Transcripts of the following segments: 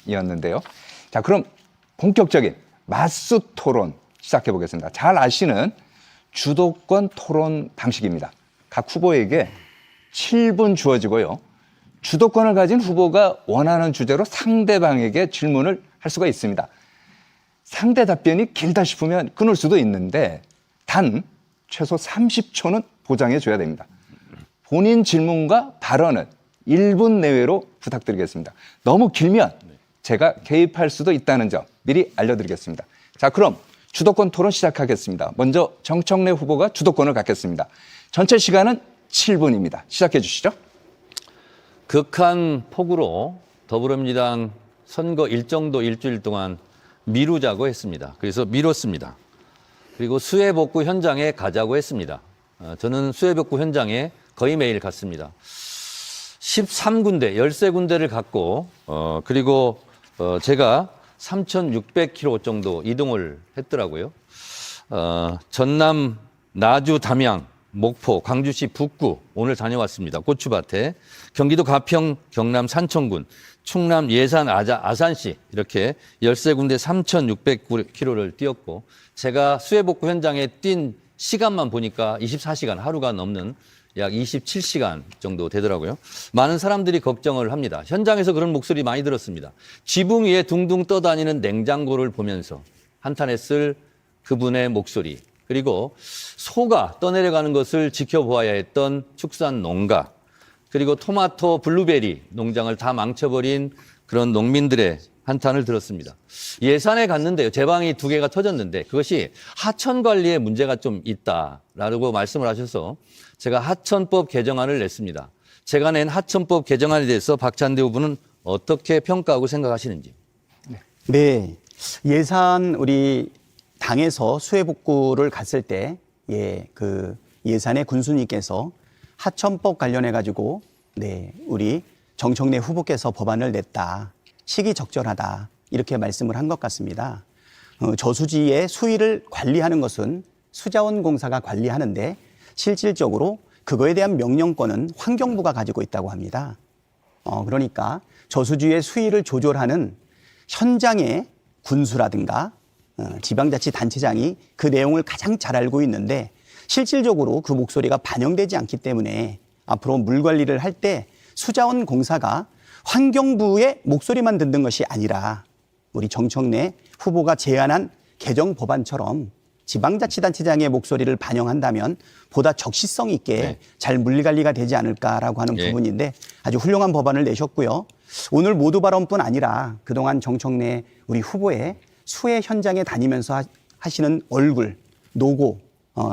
토론이었는데요. 자, 그럼 본격적인 맞수 토론 시작해 보겠습니다. 잘 아시는 주도권 토론 방식입니다. 각 후보에게 7분 주어지고요. 주도권을 가진 후보가 원하는 주제로 상대방에게 질문을 할 수가 있습니다. 상대 답변이 길다 싶으면 끊을 수도 있는데 단 최소 30초는 보장해 줘야 됩니다. 본인 질문과 발언은 1분 내외로 부탁드리겠습니다. 너무 길면 제가 개입할 수도 있다는 점 미리 알려드리겠습니다. 자, 그럼 주도권 토론 시작하겠습니다. 먼저 정청래 후보가 주도권을 갖겠습니다. 전체 시간은 7분입니다. 시작해 주시죠. 극한 폭우로 더불어민주당 선거 일정도 일주일 동안 미루자고 했습니다. 그래서 미뤘습니다. 그리고 수해복구 현장에 가자고 했습니다. 저는 수해복구 현장에 거의 매일 갔습니다. 13군데, 13군데를 갔고 그리고 제가 3,600km 정도 이동을 했더라고요. 전남, 나주, 담양, 목포, 광주시 북구 오늘 다녀왔습니다. 고추밭에. 경기도 가평, 경남 산청군, 충남 예산 아산시 이렇게 13군데 3,600km를 뛰었고 제가 수해복구 현장에 뛴 시간만 보니까 24시간 하루가 넘는 약 27시간 정도 되더라고요. 많은 사람들이 걱정을 합니다. 현장에서 그런 목소리 많이 들었습니다. 지붕 위에 둥둥 떠다니는 냉장고를 보면서 한탄했을 그분의 목소리, 그리고 소가 떠내려가는 것을 지켜보아야 했던 축산 농가, 그리고 토마토, 블루베리 농장을 다 망쳐버린 그런 농민들의 한탄을 들었습니다. 예산에 갔는데요. 제방이 2개가 터졌는데 그것이 하천 관리에 문제가 좀 있다라고 말씀을 하셔서 제가 하천법 개정안을 냈습니다. 제가 낸 하천법 개정안에 대해서 박찬대 후보는 어떻게 평가하고 생각하시는지. 네. 예산 우리 당에서 수해복구를 갔을 때 그 예산의 군수님께서 하천법 관련해 가지고 우리 정청래 후보께서 법안을 냈다. 시기적절하다. 이렇게 말씀을 한 것 같습니다. 저수지의 수위를 관리하는 것은 수자원공사가 관리하는데 실질적으로 그거에 대한 명령권은 환경부가 가지고 있다고 합니다. 그러니까 저수지의 수위를 조절하는 현장의 군수라든가 지방자치단체장이 그 내용을 가장 잘 알고 있는데 실질적으로 그 목소리가 반영되지 않기 때문에 앞으로 물 관리를 할 때 수자원공사가 환경부의 목소리만 듣는 것이 아니라 우리 정청래 후보가 제안한 개정 법안처럼 지방자치단체장의 목소리를 반영한다면 보다 적시성 있게 잘 물관리가 되지 않을까라고 하는 부분인데 아주 훌륭한 법안을 내셨고요. 오늘 모두 발언뿐 아니라 그동안 정청래 우리 후보의 수해 현장에 다니면서 하시는 얼굴, 노고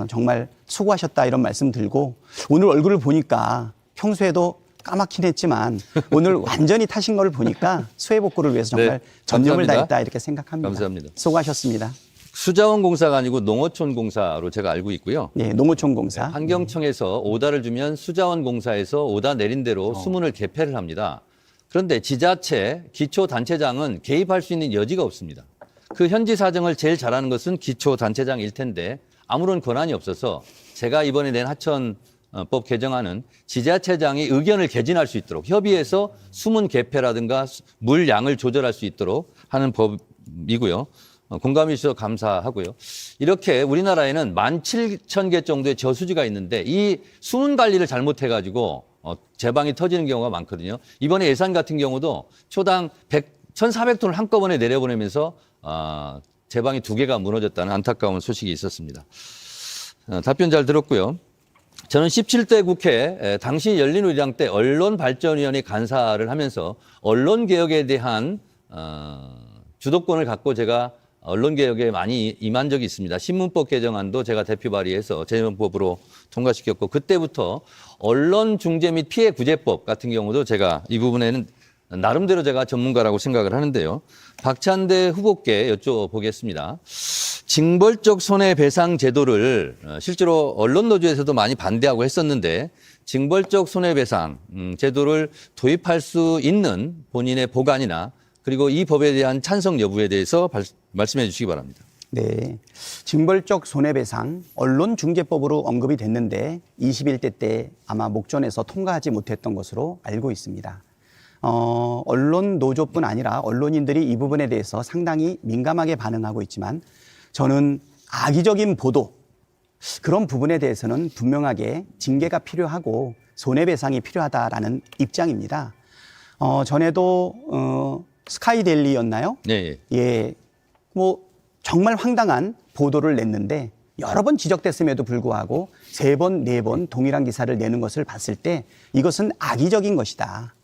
정말 수고하셨다 이런 말씀 들고 오늘 얼굴을 보니까 평소에도 까맣긴 했지만 오늘 완전히 타신 걸 보니까 수해복구를 위해서 정말 전념을 다했다 이렇게 생각합니다. 감사합니다. 수고하셨습니다. 수자원공사가 아니고 농어촌공사로 제가 알고 있고요. 네, 농어촌공사. 환경청에서 오다를 주면 수자원공사에서 오다 내린 대로 수문을 개폐를 합니다. 그런데 지자체, 기초단체장은 개입할 수 있는 여지가 없습니다. 그 현지 사정을 제일 잘하는 것은 기초단체장일 텐데 아무런 권한이 없어서 제가 이번에 낸 하천법 개정안은 지자체장이 의견을 개진할 수 있도록 협의해서 수문 개폐라든가 물 양을 조절할 수 있도록 하는 법이고요. 공감해 주셔서 감사하고요. 이렇게 우리나라에는 17,000개 정도의 저수지가 있는데 이 수문 관리를 잘못해가지고 제방이 터지는 경우가 많거든요. 이번에 예산 같은 경우도 초당 1,400톤을 한꺼번에 내려보내면서 제방이 2개가 무너졌다는 안타까운 소식이 있었습니다. 답변 잘 들었고요. 저는 17대 국회 당시 열린우리당 때 언론발전위원회 간사를 하면서 언론개혁에 대한 주도권을 갖고 제가 언론개혁에 많이 임한 적이 있습니다. 신문법 개정안도 제가 대표 발의해서 재정법으로 통과시켰고 그때부터 언론중재 및 피해구제법 같은 경우도 제가 이 부분에는 나름대로 제가 전문가라고 생각을 하는데요. 박찬대 후보께 여쭤보겠습니다. 징벌적 손해배상 제도를 실제로 언론노조에서도 많이 반대하고 했었는데 징벌적 손해배상 제도를 도입할 수 있는 본인의 보관이나 그리고 이 법에 대한 찬성 여부에 대해서 말씀해 주시기 바랍니다. 네, 징벌적 손해배상 언론중재법으로 언급이 됐는데 21대 때 아마 목전에서 통과하지 못했던 것으로 알고 있습니다. 언론 노조뿐 아니라 언론인들이 이 부분에 대해서 상당히 민감하게 반응하고 있지만 저는 악의적인 보도 그런 부분에 대해서는 분명하게 징계가 필요하고 손해배상이 필요하다라는 입장입니다. 전에도 스카이데일리였나요? 네. 예, 뭐 정말 황당한 보도를 냈는데 여러 번 지적됐음에도 불구하고 3번, 4번 동일한 기사를 내는 것을 봤을 때 이것은 악의적인 것이다.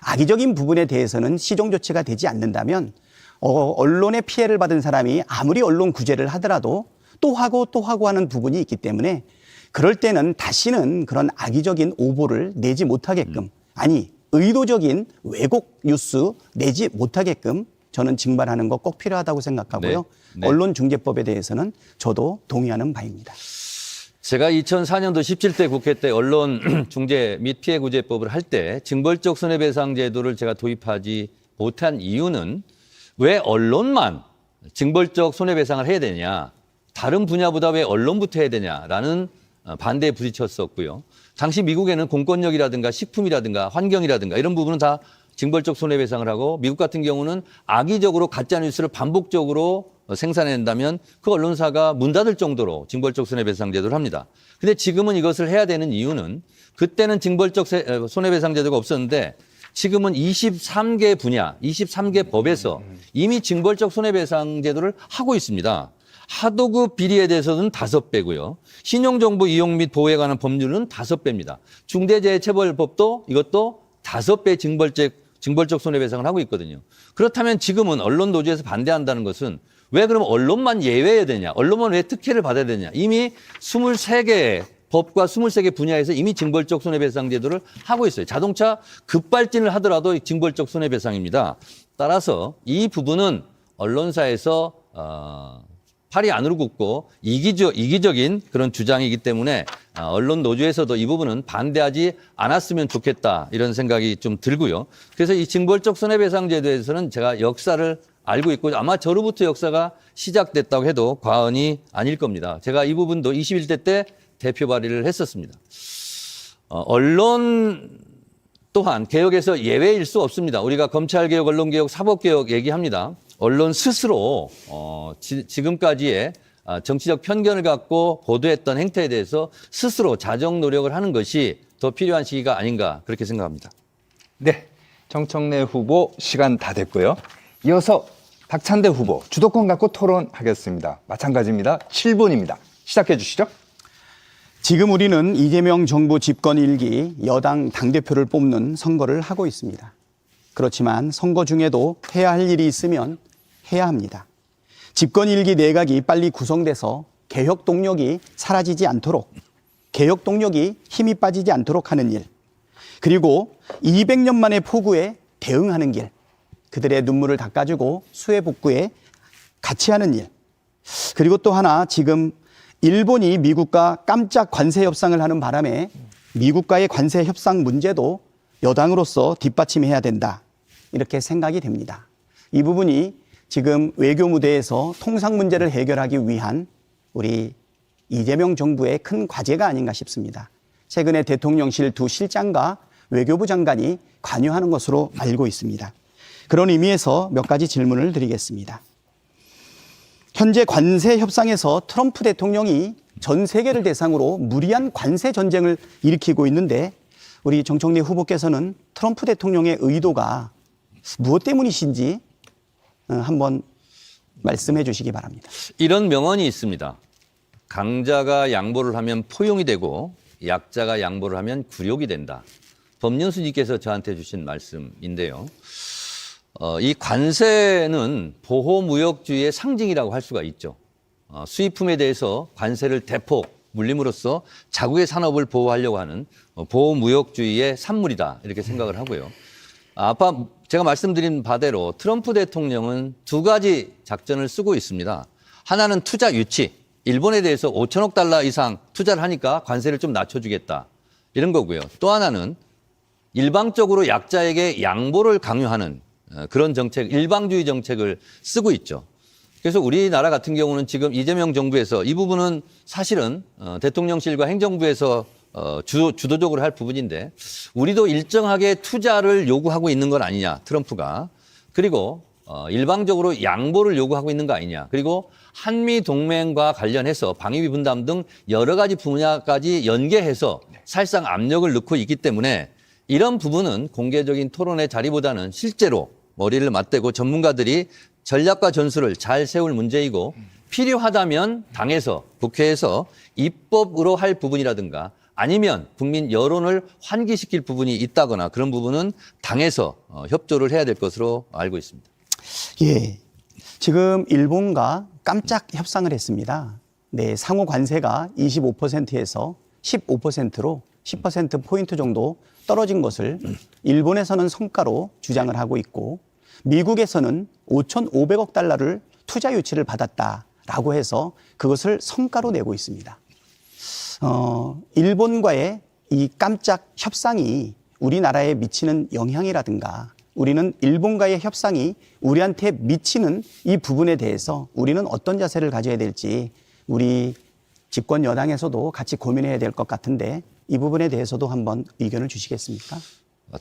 악의적인 부분에 대해서는 시정 조치가 되지 않는다면 언론의 피해를 받은 사람이 아무리 언론 구제를 하더라도 또 하고 하는 부분이 있기 때문에 그럴 때는 다시는 그런 악의적인 오보를 내지 못하게끔 아니 의도적인 왜곡 뉴스 내지 못하게끔 저는 징발하는 거 꼭 필요하다고 생각하고요. 네. 네. 언론중재법에 대해서는 저도 동의하는 바입니다. 제가 2004년도 17대 국회 때 언론 중재 및 피해 구제법을 할 때 징벌적 손해배상 제도를 제가 도입하지 못한 이유는 왜 언론만 징벌적 손해배상을 해야 되냐, 다른 분야보다 왜 언론부터 해야 되냐라는 반대에 부딪혔었고요. 당시 미국에는 공권력이라든가 식품이라든가 환경이라든가 이런 부분은 다 징벌적 손해배상을 하고 미국 같은 경우는 악의적으로 가짜뉴스를 반복적으로 생산한다면 그 언론사가 문 닫을 정도로 징벌적 손해배상 제도를 합니다. 근데 지금은 이것을 해야 되는 이유는 그때는 징벌적 손해배상 제도가 없었는데 지금은 23개 분야, 23개 법에서 이미 징벌적 손해배상 제도를 하고 있습니다. 하도급 비리에 대해서는 5배고요. 신용정보 이용 및 보호에 관한 법률은 5배입니다. 중대재해처벌법도 이것도 5배 징벌적 손해배상을 하고 있거든요. 그렇다면 지금은 언론 노조에서 반대한다는 것은 왜 그럼 언론만 예외해야 되냐? 언론만 왜 특혜를 받아야 되냐? 이미 23개 법과 23개 분야에서 이미 징벌적 손해배상 제도를 하고 있어요. 자동차 급발진을 하더라도 징벌적 손해배상입니다. 따라서 이 부분은 언론사에서 팔이 안으로 굽고 이기적인 그런 주장이기 때문에 언론 노조에서도 이 부분은 반대하지 않았으면 좋겠다 이런 생각이 좀 들고요. 그래서 이 징벌적 손해배상 제도에서는 제가 역사를 알고 있고 아마 저로부터 역사가 시작됐다고 해도 과언이 아닐 겁니다. 제가 이 부분도 21대 때 대표 발의를 했었습니다. 언론 또한 개혁에서 예외일 수 없습니다. 우리가 검찰개혁, 언론개혁, 사법개혁 얘기합니다. 언론 스스로 지금까지의 정치적 편견을 갖고 보도했던 행태에 대해서 스스로 자정 노력을 하는 것이 더 필요한 시기가 아닌가 그렇게 생각합니다. 네, 정청래 후보 시간 다 됐고요. 이어서 박찬대 후보 주도권 갖고 토론하겠습니다. 마찬가지입니다. 7분입니다. 시작해 주시죠. 지금 우리는 이재명 정부 집권 1기 여당 당대표를 뽑는 선거를 하고 있습니다. 그렇지만 선거 중에도 해야 할 일이 있으면 해야 합니다. 집권 1기 내각이 빨리 구성돼서 개혁 동력이 사라지지 않도록, 개혁 동력이 힘이 빠지지 않도록 하는 일, 그리고 200년 만의 폭우에 대응하는 길, 그들의 눈물을 닦아주고 수해 복구에 같이 하는 일, 그리고 또 하나 지금 일본이 미국과 깜짝 관세 협상을 하는 바람에 미국과의 관세 협상 문제도 여당으로서 뒷받침해야 된다. 이렇게 생각이 됩니다. 이 부분이 지금 외교 무대에서 통상 문제를 해결하기 위한 우리 이재명 정부의 큰 과제가 아닌가 싶습니다. 최근에 대통령실 2 실장과 외교부 장관이 관여하는 것으로 알고 있습니다. 그런 의미에서 몇 가지 질문을 드리겠습니다. 현재 관세 협상에서 트럼프 대통령이 전 세계를 대상으로 무리한 관세 전쟁을 일으키고 있는데 우리 정청래 후보께서는 트럼프 대통령의 의도가 무엇 때문이신지 한번 말씀해 주시기 바랍니다. 이런 명언이 있습니다. 강자가 양보를 하면 포용이 되고 약자가 양보를 하면 굴욕이 된다. 법륜스님께서 저한테 주신 말씀인데요. 이 관세는 보호무역주의의 상징이라고 할 수가 있죠. 수입품에 대해서 관세를 대폭 물림으로써 자국의 산업을 보호하려고 하는 보호무역주의의 산물이다 이렇게 생각을 하고요. 아까 제가 말씀드린 바대로 트럼프 대통령은 2가지 작전을 쓰고 있습니다. 하나는 투자 유치, 일본에 대해서 5천억 달러 이상 투자를 하니까 관세를 좀 낮춰주겠다 이런 거고요. 또 하나는 일방적으로 약자에게 양보를 강요하는 그런 정책, 일방주의 정책을 쓰고 있죠. 그래서 우리나라 같은 경우는 지금 이재명 정부에서 이 부분은 사실은 대통령실과 행정부에서 주도적으로 할 부분인데 우리도 일정하게 투자를 요구하고 있는 건 아니냐, 트럼프가. 그리고 일방적으로 양보를 요구하고 있는 거 아니냐. 그리고 한미 동맹과 관련해서 방위비 분담 등 여러 가지 분야까지 연계해서 사실상 압력을 넣고 있기 때문에 이런 부분은 공개적인 토론의 자리보다는 실제로 머리를 맞대고 전문가들이 전략과 전술을 잘 세울 문제이고 필요하다면 당에서 국회에서 입법으로 할 부분이라든가 아니면 국민 여론을 환기시킬 부분이 있다거나 그런 부분은 당에서 협조를 해야 될 것으로 알고 있습니다. 예. 지금 일본과 깜짝 협상을 했습니다. 네, 상호 관세가 25%에서 15%로 10%포인트 정도 떨어진 것을 일본에서는 성과로 주장을 하고 있고 미국에서는 5,500억 달러를 투자 유치를 받았다라고 해서 그것을 성과로 내고 있습니다. 일본과의 이 깜짝 협상이 우리나라에 미치는 영향이라든가 우리는 일본과의 협상이 우리한테 미치는 이 부분에 대해서 우리는 어떤 자세를 가져야 될지 우리 집권 여당에서도 같이 고민해야 될 것 같은데 이 부분에 대해서도 한번 의견을 주시겠습니까?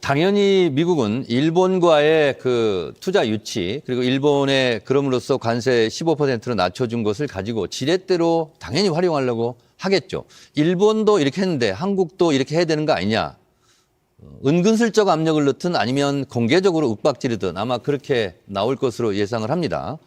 당연히 미국은 일본과의 그 투자 유치 그리고 일본의 그럼으로써 관세 15%로 낮춰준 것을 가지고 지렛대로 당연히 활용하려고 하겠죠. 일본도 이렇게 했는데 한국도 이렇게 해야 되는 거 아니냐. 은근슬쩍 압력을 넣든 아니면 공개적으로 윽박지르든 아마 그렇게 나올 것으로 예상을 합니다.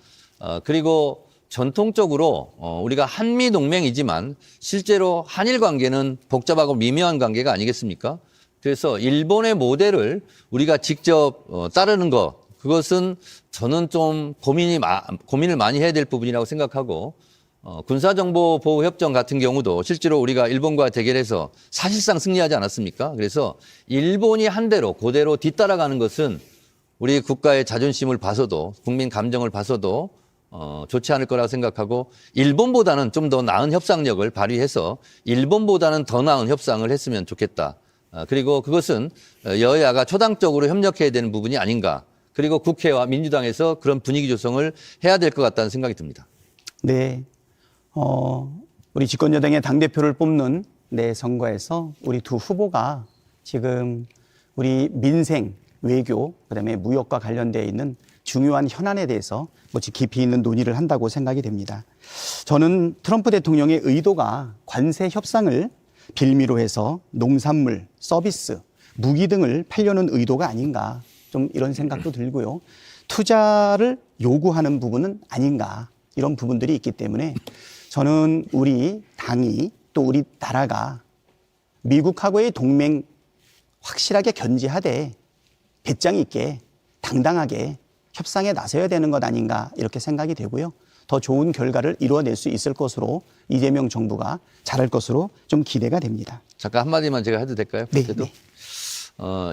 그리고 전통적으로 우리가 한미 동맹이지만 실제로 한일 관계는 복잡하고 미묘한 관계가 아니겠습니까? 그래서 일본의 모델을 우리가 직접 따르는 것 그것은 저는 좀 고민을 많이 해야 될 부분이라고 생각하고 군사정보보호협정 같은 경우도 실제로 우리가 일본과 대결해서 사실상 승리하지 않았습니까? 그래서 일본이 한 대로 그대로 뒤따라가는 것은 우리 국가의 자존심을 봐서도 국민 감정을 봐서도 좋지 않을 거라고 생각하고 일본보다는 좀 더 나은 협상력을 발휘해서 일본보다는 더 나은 협상을 했으면 좋겠다. 그리고 그것은 여야가 초당적으로 협력해야 되는 부분이 아닌가. 그리고 국회와 민주당에서 그런 분위기 조성을 해야 될 것 같다는 생각이 듭니다. 네. 우리 집권여당의 당대표를 뽑는 선거에서 우리 두 후보가 지금 우리 민생, 외교, 그다음에 무역과 관련되어 있는 중요한 현안에 대해서 깊이 있는 논의를 한다고 생각이 됩니다. 저는 트럼프 대통령의 의도가 관세 협상을 빌미로 해서 농산물, 서비스, 무기 등을 팔려는 의도가 아닌가 좀 이런 생각도 들고요. 투자를 요구하는 부분은 아닌가 이런 부분들이 있기 때문에 저는 우리 당이 또 우리 나라가 미국하고의 동맹 확실하게 견지하되 배짱 있게 당당하게 협상에 나서야 되는 것 아닌가 이렇게 생각이 되고요. 더 좋은 결과를 이루어낼 수 있을 것으로 이재명 정부가 잘할 것으로 좀 기대가 됩니다. 잠깐 한마디만 제가 해도 될까요? 네, 그때도? 네.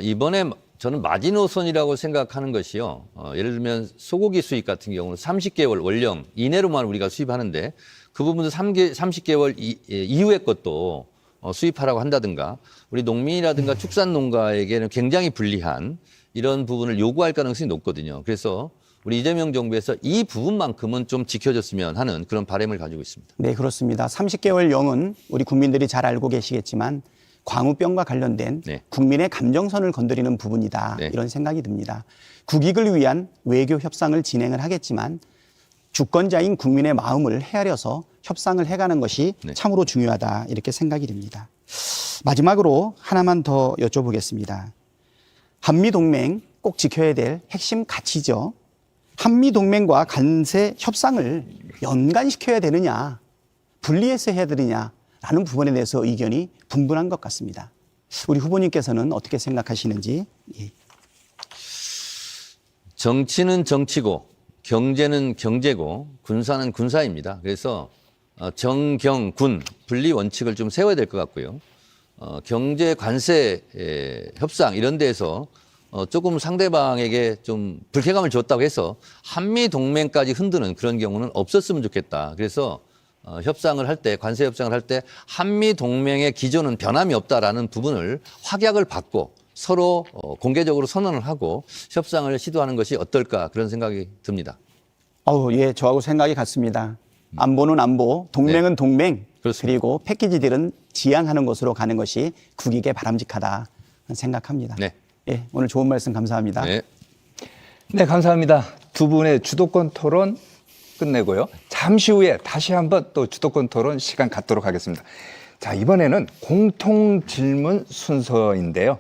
이번에 저는 마지노선이라고 생각하는 것이요. 예를 들면 소고기 수입 같은 경우는 30개월 원령 이내로만 우리가 수입하는데 그 부분도 30개월 이후의 것도 수입하라고 한다든가 우리 농민이라든가 축산농가에게는 굉장히 불리한 이런 부분을 요구할 가능성이 높거든요. 그래서 우리 이재명 정부에서 이 부분만큼은 좀 지켜줬으면 하는 그런 바람을 가지고 있습니다. 네, 그렇습니다. 30개월 영은 우리 국민들이 잘 알고 계시겠지만 광우병과 관련된 네. 국민의 감정선을 건드리는 부분이다. 네. 이런 생각이 듭니다. 국익을 위한 외교 협상을 진행을 하겠지만 주권자인 국민의 마음을 헤아려서 협상을 해가는 것이 네. 참으로 중요하다. 이렇게 생각이 됩니다. 마지막으로 하나만 더 여쭤보겠습니다. 한미동맹 꼭 지켜야 될 핵심 가치죠. 한미동맹과 관세 협상을 연관시켜야 되느냐, 분리해서 해야 되느냐라는 부분에 대해서 의견이 분분한 것 같습니다. 우리 후보님께서는 어떻게 생각하시는지. 예. 정치는 정치고 경제는 경제고 군사는 군사입니다. 그래서 정경군 분리 원칙을 좀 세워야 될 것 같고요. 경제 관세 협상 이런 데에서 조금 상대방에게 좀 불쾌감을 줬다고 해서 한미 동맹까지 흔드는 그런 경우는 없었으면 좋겠다. 그래서 협상을 할 때 관세 협상을 할 때 한미 동맹의 기조는 변함이 없다라는 부분을 확약을 받고 서로 공개적으로 선언을 하고 협상을 시도하는 것이 어떨까 그런 생각이 듭니다. 예, 저하고 생각이 같습니다. 안보는 안보, 동맹은 동맹. 그렇습니다. 그리고 패키지들은 지향하는 곳으로 가는 것이 국익에 바람직하다 생각합니다. 네. 예, 오늘 좋은 말씀 감사합니다. 네. 네, 감사합니다. 두 분의 주도권 토론 끝내고요. 잠시 후에 다시 한번 또 주도권 토론 시간 갖도록 하겠습니다. 자, 이번에는 공통 질문 순서인데요.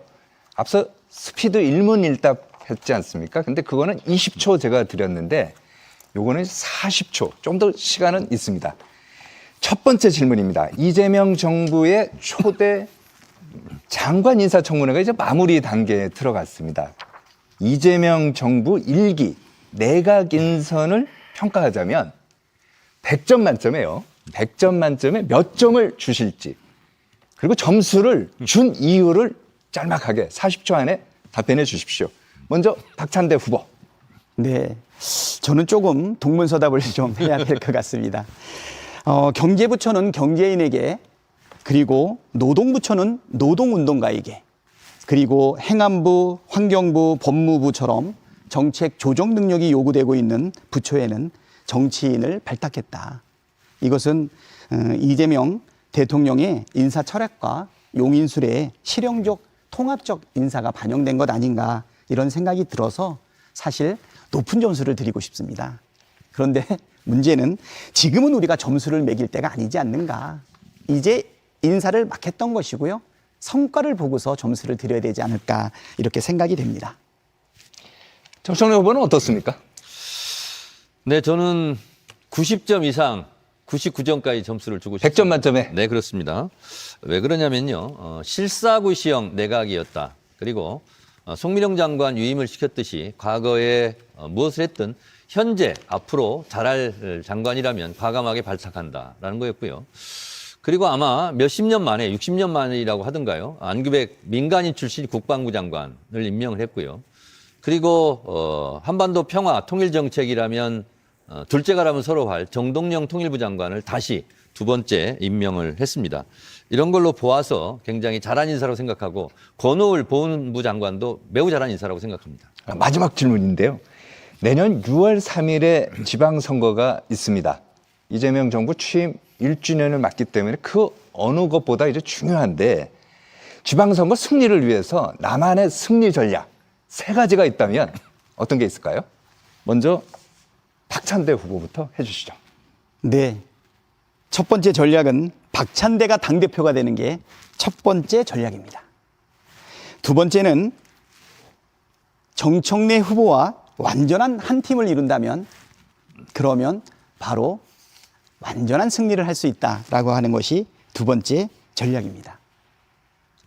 앞서 스피드 일문일답 했지 않습니까? 근데 그거는 20초 제가 드렸는데 요거는 40초. 좀 더 시간은 있습니다. 첫 번째 질문입니다. 이재명 정부의 초대 장관 인사청문회가 이제 마무리 단계에 들어갔습니다. 이재명 정부 1기 내각 인선을 평가하자면 100점 만점에요. 100점 만점에 몇 점을 주실지, 그리고 점수를 준 이유를 짤막하게 40초 안에 답변해 주십시오. 먼저 박찬대 후보. 네, 저는 조금 동문서답을 좀 해야 될 것 같습니다. 경제부처는 경제인에게, 그리고 노동부처는 노동운동가에게, 그리고 행안부, 환경부, 법무부처럼 정책 조정 능력이 요구되고 있는 부처에는 정치인을 발탁했다. 이것은 이재명 대통령의 인사 철학과 용인술의 실용적 통합적 인사가 반영된 것 아닌가, 이런 생각이 들어서 사실 높은 점수를 드리고 싶습니다. 그런데 문제는 지금은 우리가 점수를 매길 때가 아니지 않는가. 이제 인사를 막 했던 것이고요. 성과를 보고서 점수를 드려야 되지 않을까, 이렇게 생각이 됩니다. 정청래 후보는 어떻습니까? 네, 저는 90점 이상 99점까지 점수를 주고 싶습니다. 100점 만점에. 네, 그렇습니다. 왜 그러냐면요. 실사구시형 내각이었다. 그리고 송민영 장관 유임을 시켰듯이 과거에 무엇을 했든 현재 앞으로 잘할 장관이라면 과감하게 발탁한다라는 거였고요. 그리고 아마 몇십 년 만에, 60년 만이라고 하던가요. 안규백 민간인 출신 국방부 장관을 임명을 했고요. 그리고 한반도 평화 통일 정책이라면 둘째가라면 서로 할 정동영 통일부 장관을 다시 두 번째 임명을 했습니다. 이런 걸로 보아서 굉장히 잘한 인사라고 생각하고, 권오을 보훈부 장관도 매우 잘한 인사라고 생각합니다. 마지막 질문인데요. 내년 6월 3일에 지방선거가 있습니다. 이재명 정부 취임 1주년을 맞기 때문에 그 어느 것보다 이제 중요한데, 지방선거 승리를 위해서 나만의 승리 전략 3가지가 있다면 어떤 게 있을까요? 먼저 박찬대 후보부터 해주시죠. 네. 첫 번째 전략은 박찬대가 당대표가 되는 게 첫 번째 전략입니다. 두 번째는 정청래 후보와 완전한 한 팀을 이룬다면, 그러면 바로 완전한 승리를 할 수 있다라고 하는 것이 두 번째 전략입니다.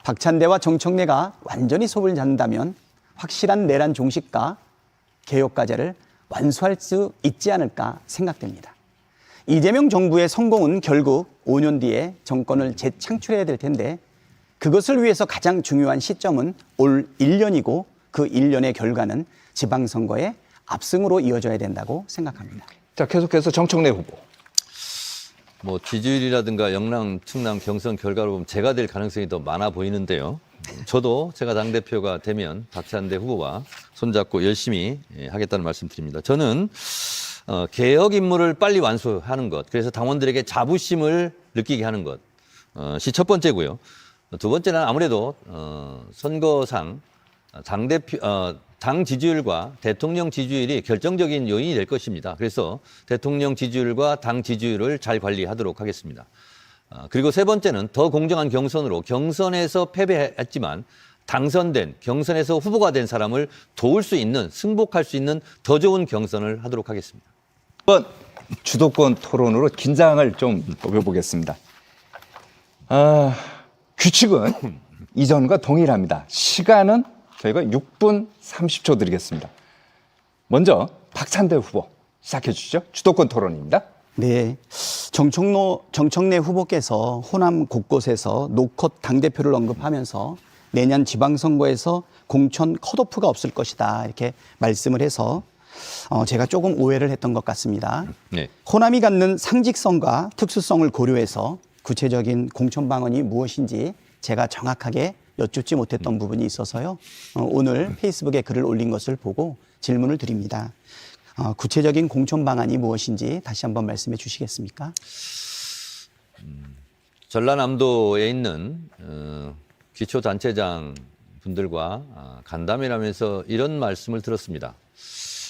박찬대와 정청래가 완전히 속을 잡는다면 확실한 내란 종식과 개혁과제를 완수할 수 있지 않을까 생각됩니다. 이재명 정부의 성공은 결국 5년 뒤에 정권을 재창출해야 될 텐데, 그것을 위해서 가장 중요한 시점은 올 1년이고 그 1년의 결과는 지방선거의 압승으로 이어져야 된다고 생각합니다. 자, 계속해서 정청래 후보. 뭐 지지율이라든가 영남, 충남, 경선 결과로 보면 제가 될 가능성이 더 많아 보이는데요. 저도 제가 당대표가 되면 박찬대 후보와 손잡고 열심히 하겠다는 말씀 드립니다. 저는 개혁 임무를 빨리 완수하는 것, 그래서 당원들에게 자부심을 느끼게 하는 것이 첫 번째고요. 두 번째는 아무래도 선거상 당 지지율과 대통령 지지율이 결정적인 요인이 될 것입니다. 그래서 대통령 지지율과 당 지지율을 잘 관리하도록 하겠습니다. 그리고 세 번째는 더 공정한 경선으로, 경선에서 패배했지만 당선된, 경선에서 후보가 된 사람을 도울 수 있는, 승복할 수 있는 더 좋은 경선을 하도록 하겠습니다. 이번 주도권 토론으로 긴장을 좀 높여보겠습니다. 규칙은 이전과 동일합니다. 시간은 저희가 6분 30초 드리겠습니다. 먼저 박찬대 후보 시작해 주시죠. 주도권 토론입니다. 네, 정청래 후보께서 호남 곳곳에서 노컷 당대표를 언급하면서 내년 지방선거에서 공천 컷오프가 없을 것이다, 이렇게 말씀을 해서 제가 조금 오해를 했던 것 같습니다. 네. 호남이 갖는 상직성과 특수성을 고려해서 구체적인 공천 방안이 무엇인지 제가 정확하게 여쭙지 못했던 부분이 있어서요. 오늘 페이스북에 글을 올린 것을 보고 질문을 드립니다. 구체적인 공천 방안이 무엇인지 다시 한번 말씀해 주시겠습니까? 전라남도에 있는 기초단체장 분들과 간담회를 하면서 이런 말씀을 들었습니다.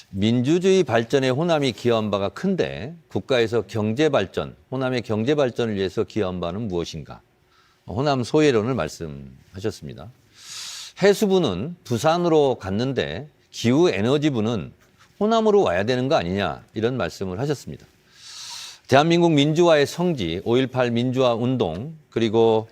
민주주의 발전에 호남이 기여한 바가 큰데 국가에서 경제 발전, 호남의 경제 발전을 위해서 기여한 바는 무엇인가? 호남 소외론을 말씀하셨습니다. 해수부는 부산으로 갔는데 기후에너지부는 호남으로 와야 되는 거 아니냐 이런 말씀을 하셨습니다. 대한민국 민주화의 성지 5.18 민주화 운동 그리고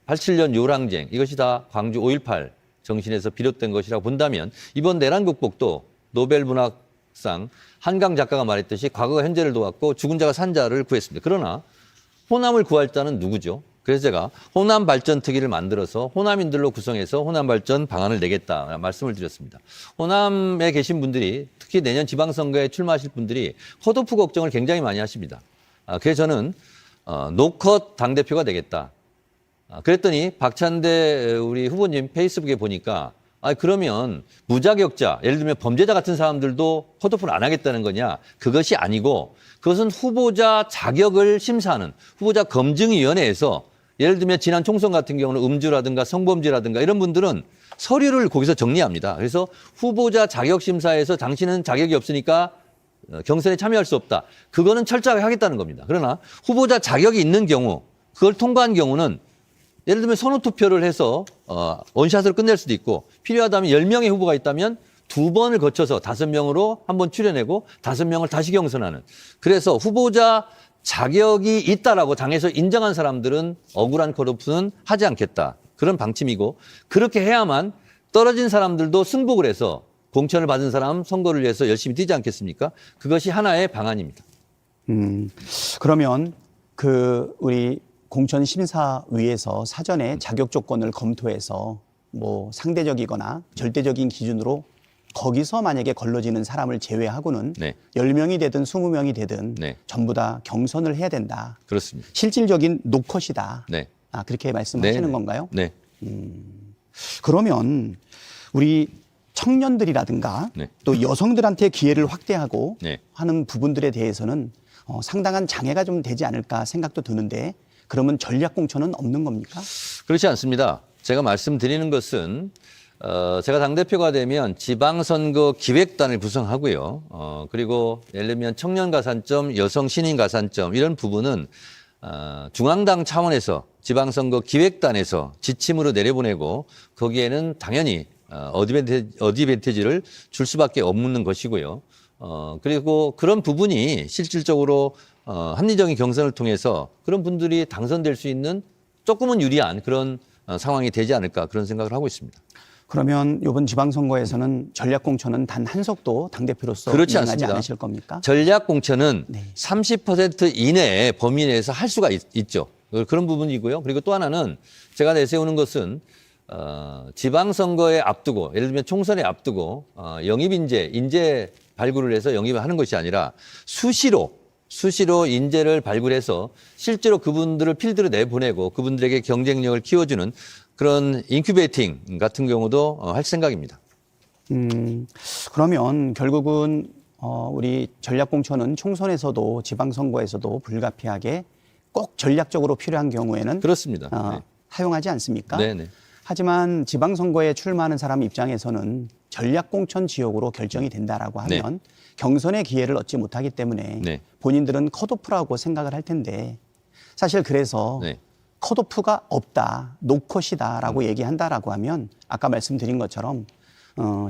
87년 요랑쟁 이것이 다 광주 5.18 정신에서 비롯된 것이라고 본다면 이번 내란 극복도 노벨 문학상 한강 작가가 말했듯이 과거가 현재를 도왔고 죽은 자가 산 자를 구했습니다. 그러나 호남을 구할 자는 누구죠? 그래서 제가 호남 발전 특위를 만들어서 호남인들로 구성해서 호남 발전 방안을 내겠다 말씀을 드렸습니다. 호남에 계신 분들이 특히 내년 지방선거에 출마하실 분들이 컷오프 걱정을 굉장히 많이 하십니다. 그래서 저는 노컷 당대표가 되겠다. 그랬더니 박찬대 우리 후보님 페이스북에 보니까 그러면 무자격자, 예를 들면 범죄자 같은 사람들도 컷오프를 안 하겠다는 거냐? 그것이 아니고 그것은 후보자 자격을 심사하는 후보자 검증위원회에서 예를 들면 지난 총선 같은 경우는 음주라든가 성범죄라든가 이런 분들은 서류를 거기서 정리합니다. 그래서 후보자 자격 심사에서 당신은 자격이 없으니까 경선에 참여할 수 없다. 그거는 철저하게 하겠다는 겁니다. 그러나 후보자 자격이 있는 경우 그걸 통과한 경우는 예를 들면 선호투표를 해서 원샷으로 끝낼 수도 있고 필요하다면 10명의 후보가 있다면 2번을 거쳐서 5명으로 한번 출연하고 5명을 다시 경선하는. 그래서 후보자 자격이 있다라고 당에서 인정한 사람들은 억울한 컷오프는 하지 않겠다. 그런 방침이고 그렇게 해야만 떨어진 사람들도 승복을 해서 공천을 받은 사람 선거를 위해서 열심히 뛰지 않겠습니까? 그것이 하나의 방안입니다. 그러면 우리 공천심사위에서 사전에 자격 조건을 검토해서 뭐 상대적이거나 절대적인 기준으로 거기서 만약에 걸러지는 사람을 제외하고는 네. 10명이 되든 20명이 되든 네. 전부 다 경선을 해야 된다. 그렇습니다. 실질적인 노컷이다. 네. 그렇게 말씀하시는 네. 건가요? 네. 그러면 우리 청년들이라든가 네. 또 여성들한테 기회를 확대하고 네. 하는 부분들에 대해서는 상당한 장애가 좀 되지 않을까 생각도 드는데 그러면 전략공천은 없는 겁니까? 그렇지 않습니다. 제가 말씀드리는 것은 제가 당대표가 되면 지방선거 기획단을 구성하고요. 그리고 예를 들면 청년가산점, 여성신인가산점 이런 부분은 중앙당 차원에서 지방선거 기획단에서 지침으로 내려보내고 거기에는 당연히 어드밴티지를 줄 수밖에 없는 것이고요. 그리고 그런 부분이 실질적으로 합리적인 경선을 통해서 그런 분들이 당선될 수 있는 조금은 유리한 그런 상황이 되지 않을까 그런 생각을 하고 있습니다. 그러면 이번 지방선거에서는 전략공천은 단 한 석도 당대표로서 그렇지 이행하지 않습니다. 않으실 겁니까? 전략공천은 네. 30% 이내의 범위 내에서 할 수가 있죠. 그런 부분이고요. 그리고 또 하나는 제가 내세우는 것은 지방선거에 앞두고 예를 들면 총선에 앞두고 인재 발굴을 해서 영입을 하는 것이 아니라 수시로 인재를 발굴해서 실제로 그분들을 필드로 내보내고 그분들에게 경쟁력을 키워주는 그런 인큐베이팅 같은 경우도 할 생각입니다. 그러면 결국은 우리 전략공천은 총선에서도 지방선거에서도 불가피하게 꼭 전략적으로 필요한 경우에는 그렇습니다. 네. 사용하지 않습니까? 네네. 하지만 지방선거에 출마하는 사람 입장에서는 전략공천 지역으로 결정이 된다라고 하면 경선의 기회를 얻지 못하기 때문에 네. 본인들은 컷오프라고 생각을 할 텐데 사실 그래서 네. 컷오프가 없다, 노컷이다라고 얘기한다라고 하면 아까 말씀드린 것처럼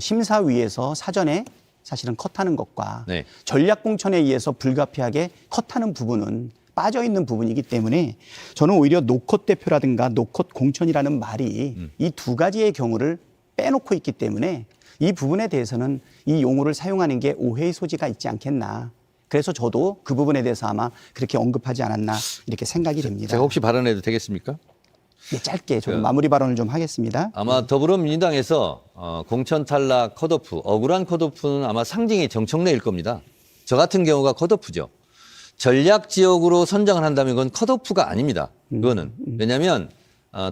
심사위에서 사전에 사실은 컷하는 것과 네. 전략공천에 의해서 불가피하게 컷하는 부분은 빠져있는 부분이기 때문에 저는 오히려 노컷 대표라든가 노컷 공천이라는 말이 이 두 가지의 경우를 빼놓고 있기 때문에 이 부분에 대해서는 이 용어를 사용하는 게 오해의 소지가 있지 않겠나. 그래서 저도 그 부분에 대해서 아마 그렇게 언급하지 않았나 이렇게 생각이 됩니다. 제가 혹시 발언해도 되겠습니까? 네, 짧게 좀 마무리 발언을 좀 하겠습니다. 아마 더불어민주당에서 공천 탈락 컷오프, 억울한 컷오프는 아마 상징이 정청래일 겁니다. 저 같은 경우가 컷오프죠. 전략 지역으로 선정을 한다면 그건 컷오프가 아닙니다. 그거는. 왜냐하면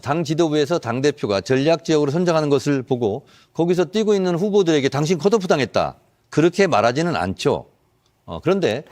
당 지도부에서 당대표가 전략 지역으로 선정하는 것을 보고 거기서 뛰고 있는 후보들에게 당신 컷오프 당했다. 그렇게 말하지는 않죠. 그런데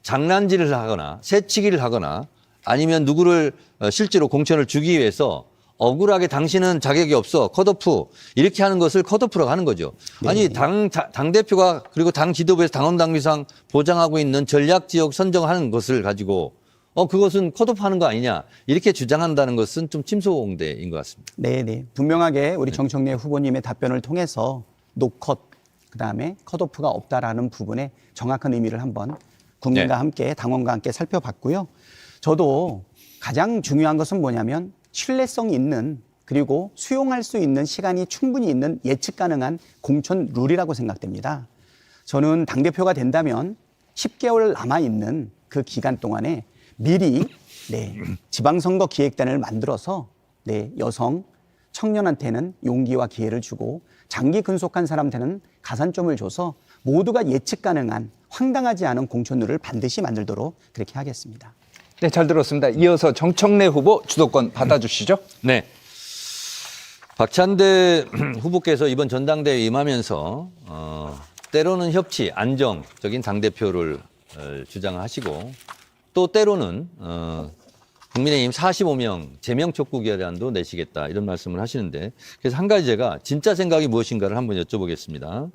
장난질을 하거나 새치기를 하거나 아니면 누구를 실제로 공천을 주기 위해서 억울하게 당신은 자격이 없어 컷오프 이렇게 하는 것을 컷오프라고 하는 거죠. 아니 당대표가 그리고 당 지도부에서 당원 당규상 보장하고 있는 전략 지역 선정하는 것을 가지고 그것은 컷오프 하는 거 아니냐 이렇게 주장한다는 것은 좀 침소공대인 것 같습니다. 네. 분명하게 우리 정청래 후보님의 답변을 통해서 노컷 그다음에 컷오프가 없다라는 부분에 정확한 의미를 한번 국민과 네. 함께 당원과 함께 살펴봤고요. 저도 가장 중요한 것은 뭐냐면 신뢰성 있는 그리고 수용할 수 있는 시간이 충분히 있는 예측 가능한 공천 룰이라고 생각됩니다. 저는 당대표가 된다면 10개월 남아있는 그 기간 동안에 미리 지방선거 기획단을 만들어서 여성, 청년한테는 용기와 기회를 주고 장기 근속한 사람한테는 가산점을 줘서 모두가 예측 가능한 황당하지 않은 공천룰을 반드시 만들도록 그렇게 하겠습니다. 네, 잘 들었습니다. 이어서 정청래 후보 주도권 받아주시죠. 네. 박찬대 후보께서 이번 전당대회에 임하면서 때로는 협치, 안정적인 당대표를 주장하시고 또 때로는 국민의힘 45명 제명 촉구 결의안도 내시겠다 이런 말씀을 하시는데 그래서 한 가지 제가 진짜 생각이 무엇인가를 한번 여쭤보겠습니다.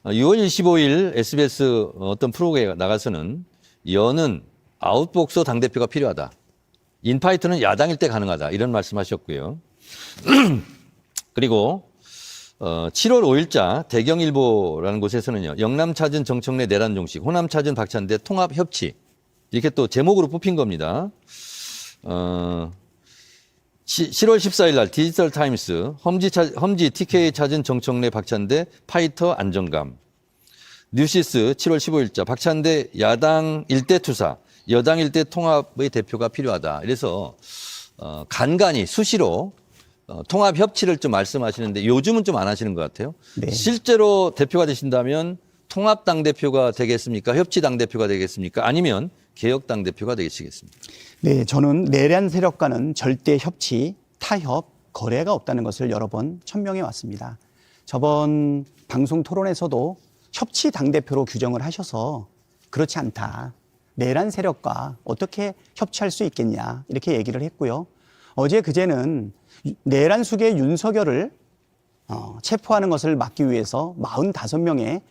6월 25일 SBS 어떤 프로그램에 나가서는 여는 아웃복서 당대표가 필요하다. 인파이트는 야당일 때 가능하다. 이런 말씀하셨고요. 그리고 7월 5일자 대경일보라는 곳에서는요. 영남 찾은 정청래 내란 종식, 호남 찾은 박찬대 통합 협치 이렇게 또 제목으로 뽑힌 겁니다. 7월 14일 날 디지털 타임스 험지 TK 찾은 정청래 박찬대 파이터 안정감. 뉴시스 7월 15일자 박찬대 야당 일대 투사, 여당 일대 통합의 대표가 필요하다. 그래서 간간히 수시로 통합 협치를 좀 말씀하시는데 요즘은 좀 안 하시는 것 같아요. 네. 실제로 대표가 되신다면 통합 당대표가 되겠습니까? 협치 당대표가 되겠습니까? 아니면 개혁 당대표가 되시겠습니까? 네, 저는 내란 세력과는 절대 협치, 타협, 거래가 없다는 것을 여러 번 천명해 왔습니다. 저번 방송 토론에서도 협치 당대표로 규정을 하셔서 그렇지 않다. 내란 세력과 어떻게 협치할 수 있겠냐 이렇게 얘기를 했고요. 어제 그제는 내란 수계 윤석열을 체포하는 것을 막기 위해서 45명의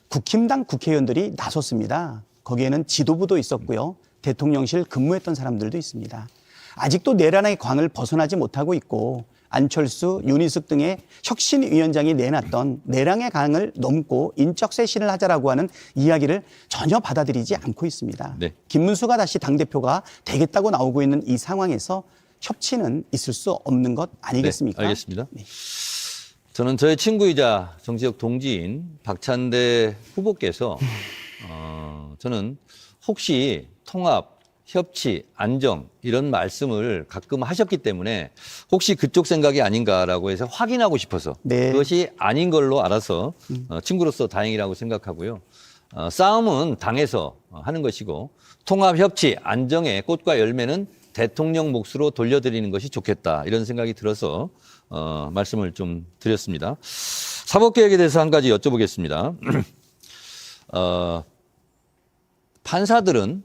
국힘당 국회의원들이 나섰습니다. 거기에는 지도부도 있었고요. 대통령실 근무했던 사람들도 있습니다. 아직도 내란의 광을 벗어나지 못하고 있고 안철수, 윤희숙 등의 혁신위원장이 내놨던 내란의 강을 넘고 인적 쇄신을 하자라고 하는 이야기를 전혀 받아들이지 않고 있습니다. 네. 김문수가 다시 당대표가 되겠다고 나오고 있는 이 상황에서 협치는 있을 수 없는 것 아니겠습니까? 네, 알겠습니다. 네. 저는 저의 친구이자 정치적 동지인 박찬대 후보께서 저는 혹시 통합, 협치, 안정 이런 말씀을 가끔 하셨기 때문에 혹시 그쪽 생각이 아닌가라고 해서 확인하고 싶어서 네. 그것이 아닌 걸로 알아서 친구로서 다행이라고 생각하고요. 싸움은 당에서 하는 것이고 통합, 협치, 안정의 꽃과 열매는 대통령 몫으로 돌려드리는 것이 좋겠다 이런 생각이 들어서 말씀을 좀 드렸습니다. 사법개혁에 대해서 한 가지 여쭤보겠습니다. 판사들은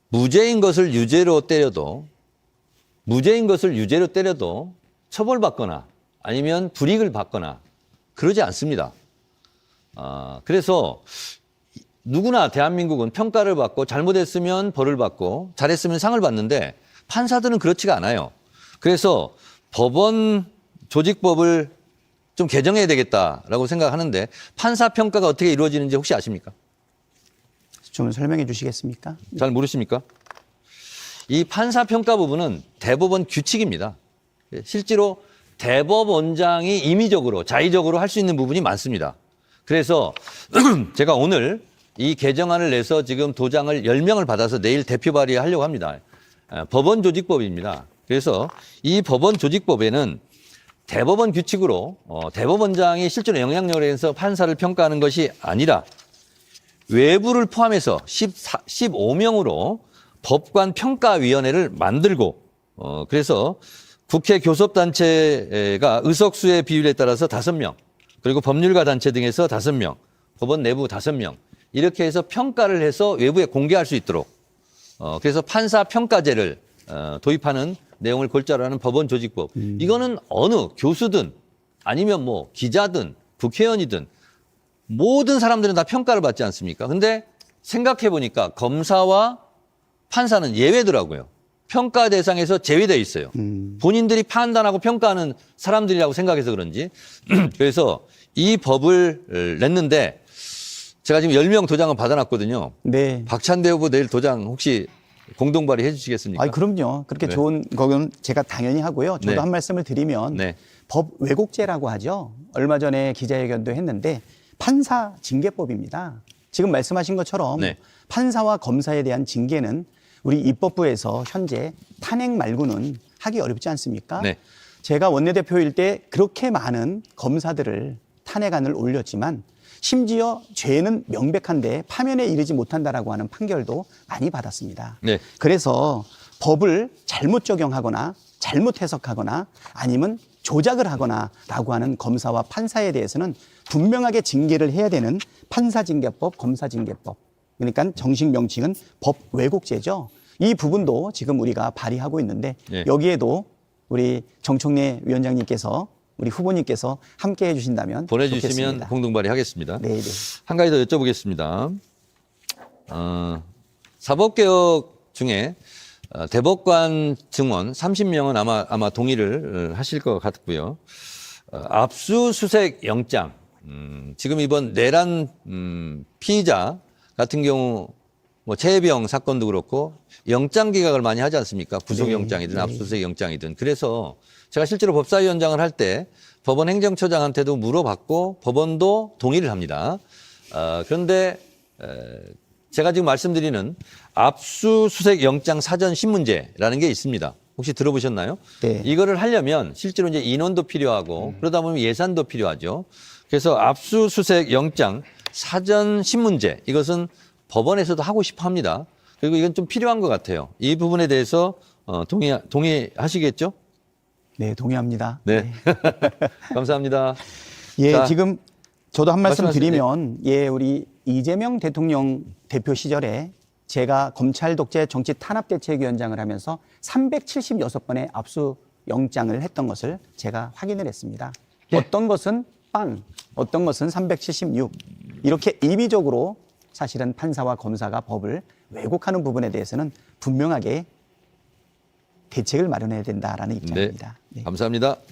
무죄인 것을 유죄로 때려도 처벌받거나 아니면 불이익을 받거나 그러지 않습니다. 그래서 누구나 대한민국은 평가를 받고 잘못했으면 벌을 받고 잘했으면 상을 받는데 판사들은 그렇지가 않아요. 그래서 법원 조직법을 좀 개정해야 되겠다라고 생각하는데 판사 평가가 어떻게 이루어지는지 혹시 아십니까? 좀 설명해 주시겠습니까? 잘 모르십니까? 이 판사 평가 부분은 대법원 규칙입니다. 실제로 대법원장이 임의적으로 자의적으로 할 수 있는 부분이 많습니다. 그래서 제가 오늘 이 개정안을 내서 지금 도장을 10명을 받아서 내일 대표 발의하려고 합니다. 법원 조직법입니다. 그래서 이 법원 조직법에는 대법원 규칙으로 대법원장이 실제로 영향력을 해서 판사를 평가하는 것이 아니라 외부를 포함해서 15명으로 법관 평가위원회를 만들고 그래서 국회 교섭단체가 의석수의 비율에 따라서 5명 그리고 법률가 단체 등에서 5명 법원 내부 5명 이렇게 해서 평가를 해서 외부에 공개할 수 있도록 그래서 판사 평가제를 도입하는 내용을 골자로 하는 법원 조직법. 이거는 어느 교수든 아니면 뭐 기자든 국회의원이든 모든 사람들은 다 평가를 받지 않습니까? 근데 생각해 보니까 검사와 판사는 예외더라고요. 평가 대상에서 제외되어 있어요. 본인들이 판단하고 평가하는 사람들이라고 생각해서 그런지. 그래서 이 법을 냈는데 제가 지금 10명 도장을 받아놨거든요. 네. 박찬대 후보 내일 도장 혹시 공동 발의해 주시겠습니까? 아, 그럼요. 그렇게 네. 좋은 거는 제가 당연히 하고요. 저도 네. 한 말씀을 드리면 네. 법 왜곡죄라고 하죠. 얼마 전에 기자회견도 했는데 판사 징계법입니다. 지금 말씀하신 것처럼 네. 판사와 검사에 대한 징계는 우리 입법부에서 현재 탄핵 말고는 하기 어렵지 않습니까? 네. 제가 원내대표일 때 그렇게 많은 검사들을 탄핵안을 올렸지만 심지어 죄는 명백한데 파면에 이르지 못한다라고 하는 판결도 많이 받았습니다. 네. 그래서 법을 잘못 적용하거나 잘못 해석하거나 아니면 조작을 하거나라고 하는 검사와 판사에 대해서는 분명하게 징계를 해야 되는 판사징계법, 검사징계법. 그러니까 정식 명칭은 법 왜곡죄죠. 이 부분도 지금 우리가 발의하고 있는데 네. 여기에도 우리 정청래 위원장님께서 우리 후보님께서 함께 해주신다면 보내주시면 좋겠습니다. 공동 발의하겠습니다. 네, 네. 한 가지 더 여쭤보겠습니다. 사법개혁 중에 대법관 증원 30명은 아마 동의를 하실 것 같고요. 압수수색 영장, 지금 이번 내란 피의자 같은 경우 뭐 최혜병 사건도 그렇고 영장 기각을 많이 하지 않습니까? 구속영장이든 압수수색 영장이든. 그래서 제가 실제로 법사위원장을 할 때 법원 행정처장한테도 물어봤고 법원도 동의를 합니다. 그런데 제가 지금 말씀드리는 압수수색 영장 사전 신문제라는 게 있습니다. 혹시 들어보셨나요? 네. 이거를 하려면 실제로 이제 인원도 필요하고 그러다 보면 예산도 필요하죠. 그래서 압수수색 영장 사전 신문제 이것은 법원에서도 하고 싶어 합니다. 그리고 이건 좀 필요한 것 같아요. 이 부분에 대해서 동의하시겠죠? 네, 동의합니다. 네. 감사합니다. 예, 자, 지금 저도 한 말씀 말씀하세요. 드리면, 예, 우리 이재명 대통령 대표 시절에 제가 검찰 독재 정치 탄압 대책위원장을 하면서 376번의 압수 영장을 했던 것을 제가 확인을 했습니다. 어떤 것은 빵, 어떤 것은 376. 이렇게 임의적으로 사실은 판사와 검사가 법을 왜곡하는 부분에 대해서는 분명하게 대책을 마련해야 된다라는 입장입니다. 네. 감사합니다.